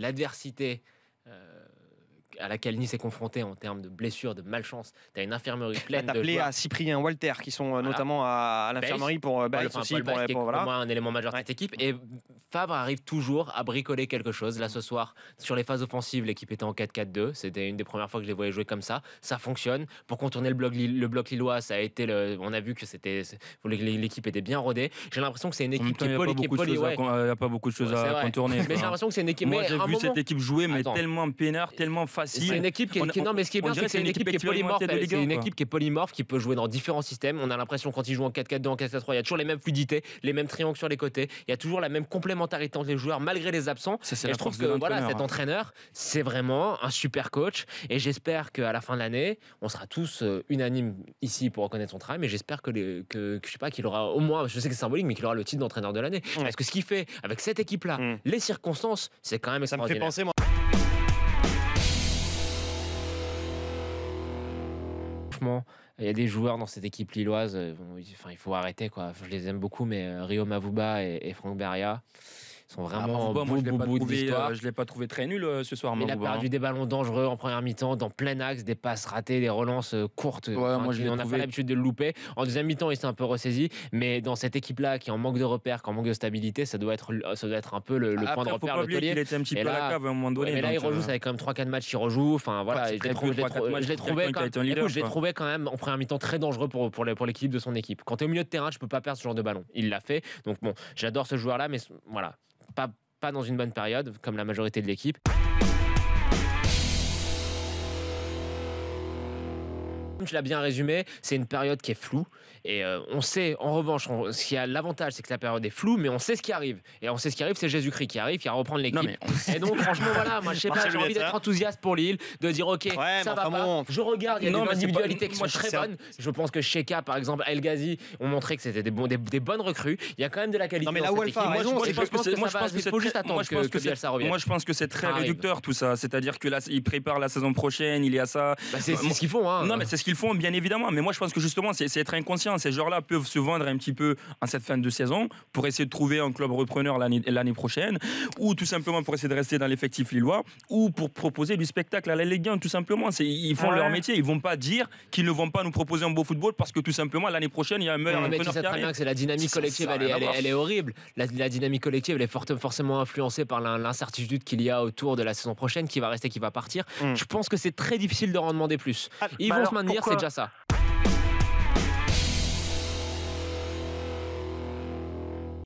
l'adversité à laquelle Nice est confronté en termes de blessures, de malchance. Tu as une infirmerie pleine de appelé joueurs. à Cyprien, Walter, qui sont notamment à l'infirmerie pour Baïs aussi. Paul Baïs, qui est pour moi un élément majeur de cette équipe. Et Favre arrive toujours à bricoler quelque chose. Là, ce soir, sur les phases offensives, l'équipe était en 4-4-2. C'était une des premières fois que je les voyais jouer comme ça. Ça fonctionne. Pour contourner le bloc lillois, ça a été on a vu que l'équipe était bien rodée. J'ai l'impression que c'est une équipe qui est polie. Il n'y a pas beaucoup de choses à contourner. Mais j'ai l'impression que c'est une équipe. Moi, j'ai vu cette équipe jouer, mais tellement peinard, tellement facile. C'est une équipe non, mais ce qui est bien, c'est que c'est une équipe qui est polymorphe. C'est une équipe qui est polymorphe, qui peut jouer dans différents systèmes. On a l'impression quand ils jouent en 4-4-2, en 4-4-3, il y a toujours les mêmes fluidités, les mêmes triangles sur les côtés. Il y a toujours la même complémentarité entre les joueurs malgré les absents. Et je trouve que cet entraîneur, c'est vraiment un super coach. Et j'espère qu'à la fin de l'année, on sera tous unanimes ici pour reconnaître son travail. Mais j'espère je sais pas, qu'il aura au moins, je sais que c'est symbolique, mais qu'il aura le titre d'entraîneur de l'année. Parce que ce qu'il fait avec cette équipe-là, les circonstances, c'est quand même extraordinaire. Ça me fait penser, moi. Il y a des joueurs dans cette équipe lilloise, il faut arrêter, quoi. Je les aime beaucoup, mais Rio Mavuba et Franck Beria sont vraiment moi, je l'ai pas trouvé très nul ce soir. Mais il a perdu des ballons dangereux en première mi-temps, dans plein axe, des passes ratées, des relances courtes. On n'a pas l'habitude de le louper. En deuxième mi-temps, il s'est un peu ressaisi, mais dans cette équipe-là qui est en manque de repères, qui est en manque de stabilité, ça doit être un peu le point de repère, le taulier. Il était un petit peu à la cave à un moment donné. Mais là, il rejoue, ça fait quand même 3-4 matchs, il rejoue. Enfin voilà, je l'ai trouvé quand même en première mi-temps très dangereux pour l'équilibre de son équipe. Quand tu es au milieu de terrain, tu peux pas perdre ce genre de ballon. Il l'a fait. Donc bon, j'adore ce joueur-là, mais voilà. Pas dans une bonne période, comme la majorité de l'équipe. Tu l'as bien résumé, c'est une période qui est floue et on sait en revanche ce qui a l'avantage, c'est que la période est floue, mais on sait ce qui arrive et on sait ce qui arrive, c'est Jésus-Christ qui arrive, qui va reprendre l'équipe. Et donc franchement voilà, moi je sais pas, j'ai envie d'être enthousiaste pour Lille, de dire ok, ça va pas. Je regarde, il y a des individualités qui sont très bonnes. Je pense que Sheka par exemple, El Ghazi ont montré que c'était des bonnes recrues. Il y a quand même de la qualité. Non mais là où Alpha a raison, je pense qu'il faut juste attendre que Bielsa revienne. Moi je pense que c'est très réducteur tout ça, c'est-à-dire que là il prépare la saison prochaine, il y a ça. C'est ce qu'ils font. Non mais c'est ce qu'ils font bien évidemment. Mais moi je pense que justement c'est être inconscient. Ces joueurs-là peuvent se vendre un petit peu en cette fin de saison pour essayer de trouver un club repreneur l'année prochaine, ou tout simplement pour essayer de rester dans l'effectif lillois, ou pour proposer du spectacle à la Ligue 1 tout simplement. Ils font leur métier, ils vont pas dire qu'ils ne vont pas nous proposer un beau football parce que tout simplement l'année prochaine il y a un meilleur entraîneur qui arrive. Bien que c'est la dynamique collective, elle est horrible. La dynamique collective elle est forcément influencée par l'incertitude qu'il y a autour de la saison prochaine, qui va rester, qui va partir. Je pense que c'est très difficile de en demander plus. Ils vont se maintenir, c'est déjà ça.